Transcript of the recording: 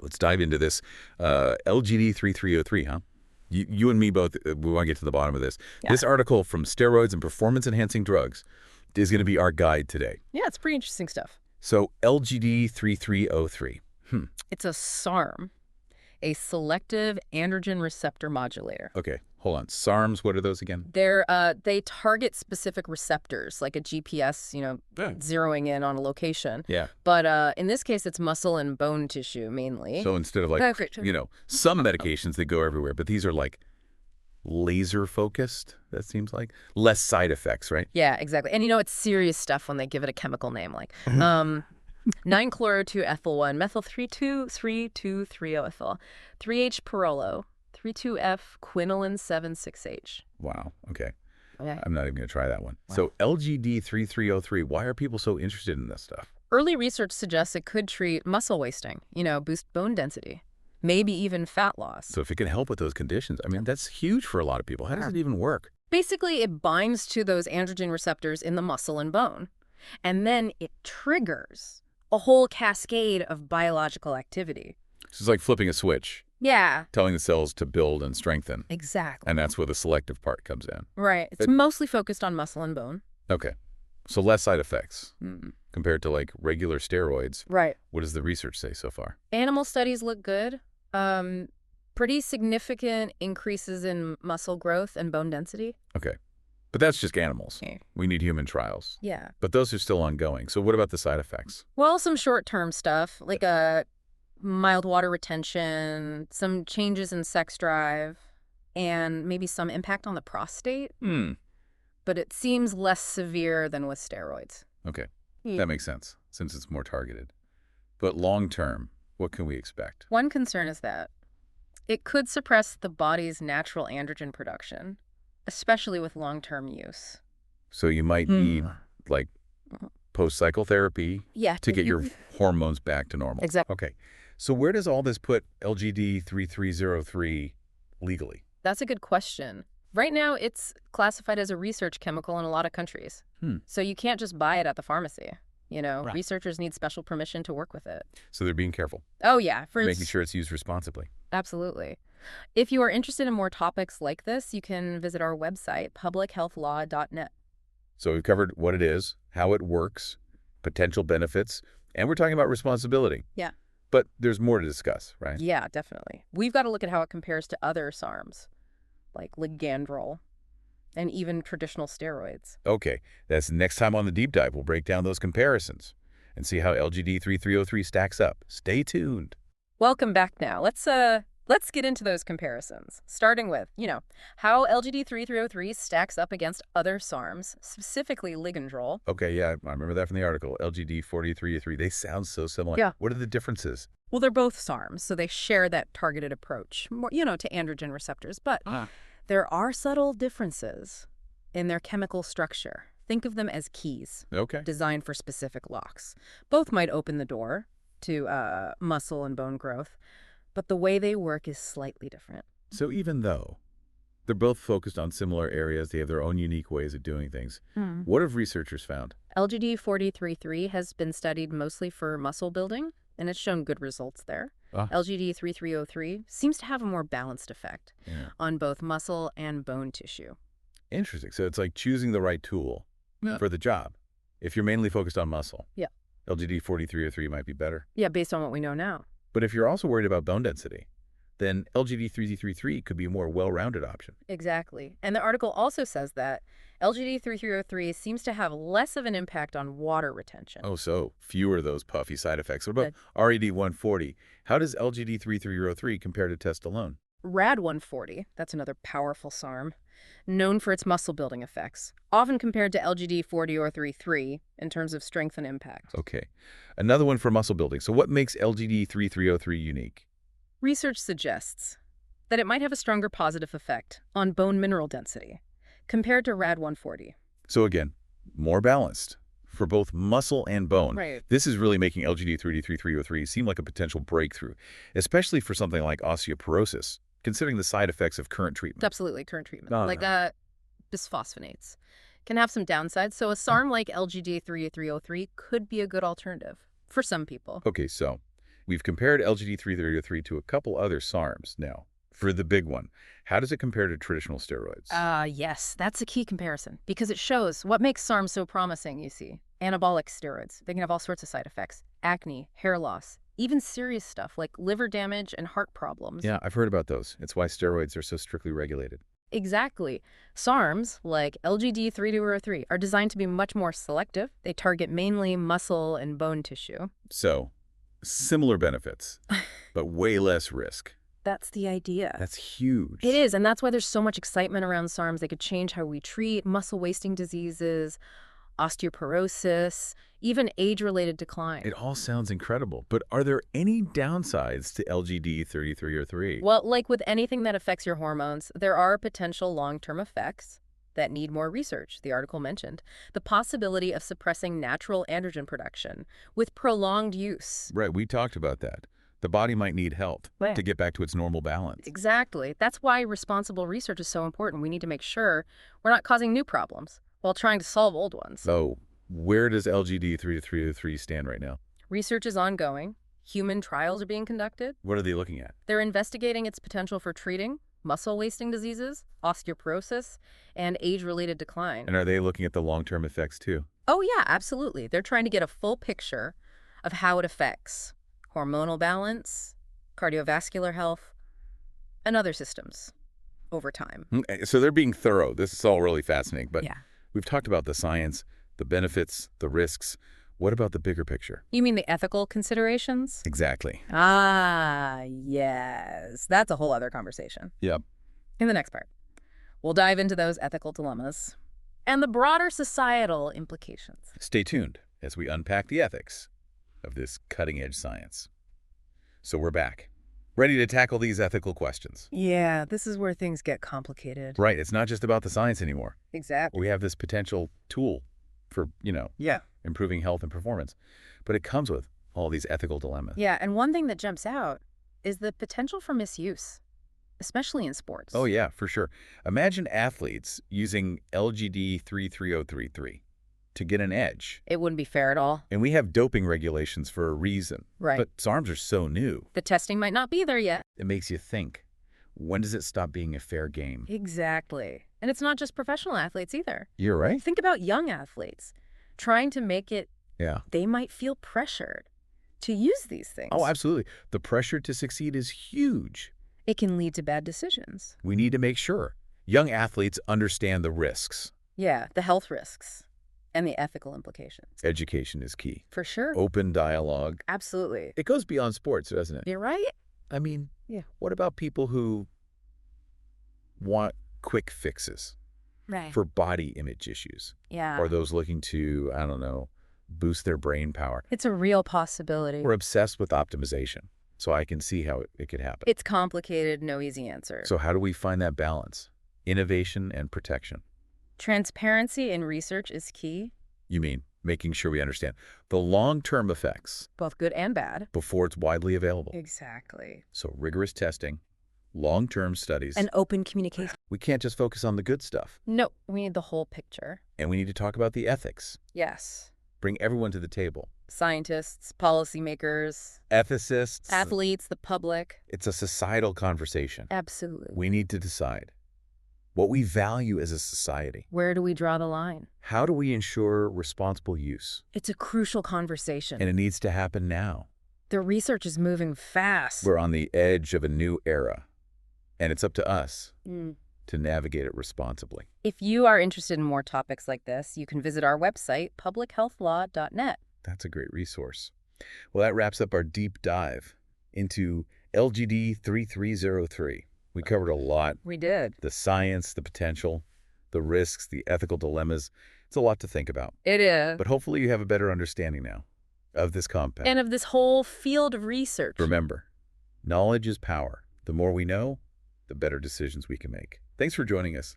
right, let's dive into this. LGD-3303, huh? You and me both, we want to get to the bottom of this. Yeah. This article from Steroids and Performance-Enhancing Drugs is going to be our guide today. Yeah, it's pretty interesting stuff. So LGD-3303. It's a Sarm, a selective androgen receptor modulator. Okay, hold on. SARMs, what are those again? They target specific receptors, like a GPS, zeroing in on a location. Yeah. But in this case, it's muscle and bone tissue mainly. So instead of some medications that go everywhere, but these are like laser focused, that seems like. Less side effects, right? Yeah, exactly. And it's serious stuff when they give it a chemical name like 9-chloro-2-ethyl-1 methyl 3,2,3,2,3-ethyl 3H pyrrolo 3,2F quinoline 7,6H. Wow. Okay. Okay. I'm not even going to try that one. Wow. So LGD-3303, why are people so interested in this stuff? Early research suggests it could treat muscle wasting, boost bone density, maybe even fat loss. So if it can help with those conditions, I mean, that's huge for a lot of people. How does it even work? Basically, it binds to those androgen receptors in the muscle and bone, and then it triggers a whole cascade of biological activity. So it's like flipping a switch. Yeah. Telling the cells to build and strengthen. Exactly. And that's where the selective part comes in. Right. It's mostly focused on muscle and bone. Okay. So less side effects compared to like regular steroids. Right. What does the research say so far? Animal studies look good. Pretty significant increases in muscle growth and bone density. Okay. But that's just animals. Okay. We need human trials. Yeah. But those are still ongoing. So what about the side effects? Well, some short-term stuff, like a mild water retention, some changes in sex drive, and maybe some impact on the prostate. But it seems less severe than with steroids. Okay. That makes sense, since it's more targeted. But long-term, what can we expect? One concern is that it could suppress the body's natural androgen production, especially with long-term use. So you might need, like, post-cycle therapy to get your hormones back to normal. Exactly. Okay. So where does all this put LGD-3303 legally? That's a good question. Right now, it's classified as a research chemical in a lot of countries. So you can't just buy it at the pharmacy. Right. Researchers need special permission to work with it. So they're being careful. Oh, yeah. Making sure it's used responsibly. Absolutely. If you are interested in more topics like this, you can visit our website, publichealthlaw.net. So we've covered what it is, how it works, potential benefits, and we're talking about responsibility. Yeah. But there's more to discuss, right? Yeah, definitely. We've got to look at how it compares to other SARMs, like ligandrol, and even traditional steroids. Okay, that's next time on the Deep Dive. We'll break down those comparisons and see how LGD-3303 stacks up. Stay tuned. Welcome back now. Let's get into those comparisons, starting with, how LGD-3303 stacks up against other SARMs, specifically ligandrol. Okay, yeah, I remember that from the article. LGD-3303, they sound so similar. Yeah. What are the differences? Well, they're both SARMs, so they share that targeted approach, more, to androgen receptors. But there are subtle differences in their chemical structure. Think of them as keys designed for specific locks. Both might open the door to muscle and bone growth, but the way they work is slightly different. So even though they're both focused on similar areas, they have their own unique ways of doing things. What have researchers found? LGD-3303 has been studied mostly for muscle building, and it's shown good results there. LGD-3303 seems to have a more balanced effect on both muscle and bone tissue. Interesting. So it's like choosing the right tool for the job. If you're mainly focused on muscle, LGD-4303 might be better. Yeah, based on what we know now. But if you're also worried about bone density, then LGD-3303 could be a more well-rounded option. Exactly. And the article also says that LGD-3303 seems to have less of an impact on water retention. Oh, so fewer of those puffy side effects. What about RED-140? How does LGD-3303 compare to test alone? RAD-140, that's another powerful SARM, known for its muscle-building effects, often compared to LGD-4003 in terms of strength and impact. Okay. Another one for muscle building. So what makes LGD-3303 unique? Research suggests that it might have a stronger positive effect on bone mineral density compared to RAD-140. So again, more balanced for both muscle and bone. Right. This is really making LGD-3303 seem like a potential breakthrough, especially for something like osteoporosis, considering the side effects of current treatment. Absolutely, current treatment. Bisphosphonates can have some downsides, so a SARM like LGD-3303 could be a good alternative for some people. Okay, so We've compared LGD-3303 to a couple other SARMs now. For the big one, how does it compare to traditional steroids? Yes, that's a key comparison because it shows what makes SARM so promising, you see. Anabolic steroids, they can have all sorts of side effects. Acne, hair loss, even serious stuff like liver damage and heart problems. Yeah, I've heard about those. It's why steroids are so strictly regulated. Exactly. SARMs, like LGD-3203, are designed to be much more selective. They target mainly muscle and bone tissue. So, similar benefits, but way less risk. That's the idea. That's huge. It is, and that's why there's so much excitement around SARMs. They could change how we treat muscle-wasting diseases, osteoporosis, even age-related decline. It all sounds incredible, but are there any downsides to LGD-3303? Well, like with anything that affects your hormones, there are potential long-term effects that need more research, the article mentioned. The possibility of suppressing natural androgen production with prolonged use. Right, we talked about that. The body might need help to get back to its normal balance. Exactly. That's why responsible research is so important. We need to make sure we're not causing new problems while trying to solve old ones. So, where does LGD-3303 stand right now? Research is ongoing. Human trials are being conducted. What are they looking at? They're investigating its potential for treating muscle-wasting diseases, osteoporosis, and age-related decline. And are they looking at the long-term effects too? Oh, yeah, absolutely. They're trying to get a full picture of how it affects hormonal balance, cardiovascular health, and other systems over time. So they're being thorough. This is all really fascinating. But Yeah. we've talked about the science, the benefits, the risks. What about the bigger picture? You mean the ethical considerations? Exactly. Yes. That's a whole other conversation. Yep. In the next part, we'll dive into those ethical dilemmas and the broader societal implications. Stay tuned as we unpack the ethics of this cutting-edge science. So we're back, ready to tackle these ethical questions. Yeah, this is where things get complicated. Right, it's not just about the science anymore. Exactly. We have this potential tool for, improving health and performance. But it comes with all these ethical dilemmas. Yeah, and one thing that jumps out is the potential for misuse, especially in sports. Oh, yeah, for sure. Imagine athletes using LGD-3303 to get an edge. It wouldn't be fair at all. And we have doping regulations for a reason. Right. But SARMs are so new. The testing might not be there yet. It makes you think, when does it stop being a fair game? Exactly. And it's not just professional athletes either. You're right. Think about young athletes trying to make it. Yeah. They might feel pressured to use these things. Oh, absolutely. The pressure to succeed is huge. It can lead to bad decisions. We need to make sure young athletes understand the risks. Yeah, the health risks and the ethical implications. Education is key. For sure. Open dialogue. Absolutely. It goes beyond sports, doesn't it? You're right. I mean, Yeah. What about people who want quick fixes Right. for body image issues? Yeah. Or those looking to, I don't know, boost their brain power? It's a real possibility. We're obsessed with optimization, so I can see how it could happen. It's complicated, no easy answer. So how do we find that balance? Innovation and protection. Transparency in research is key, You mean making sure we understand the long-term effects both good and bad. before it's widely available. Exactly. So rigorous testing, long-term studies. And open communication. We can't just focus on the good stuff. No, we need the whole picture. And we need to talk about the ethics. Yes. Bring everyone to the table. Scientists, policymakers, Ethicists. athletes, the public. It's a societal conversation. Absolutely. We need to decide what we value as a society. Where do we draw the line? How do we ensure responsible use? It's a crucial conversation. And it needs to happen now. The research is moving fast. We're on the edge of a new era, and it's up to us Mm. to navigate it responsibly. If you are interested in more topics like this, you can visit our website, publichealthlaw.net. That's a great resource. Well, that wraps up our deep dive into LGD-3303. We covered a lot. We did. The science, the potential, the risks, the ethical dilemmas. It's a lot to think about. It is. But hopefully you have a better understanding now of this compound. And of this whole field of research. Remember, knowledge is power. The more we know, the better decisions we can make. Thanks for joining us.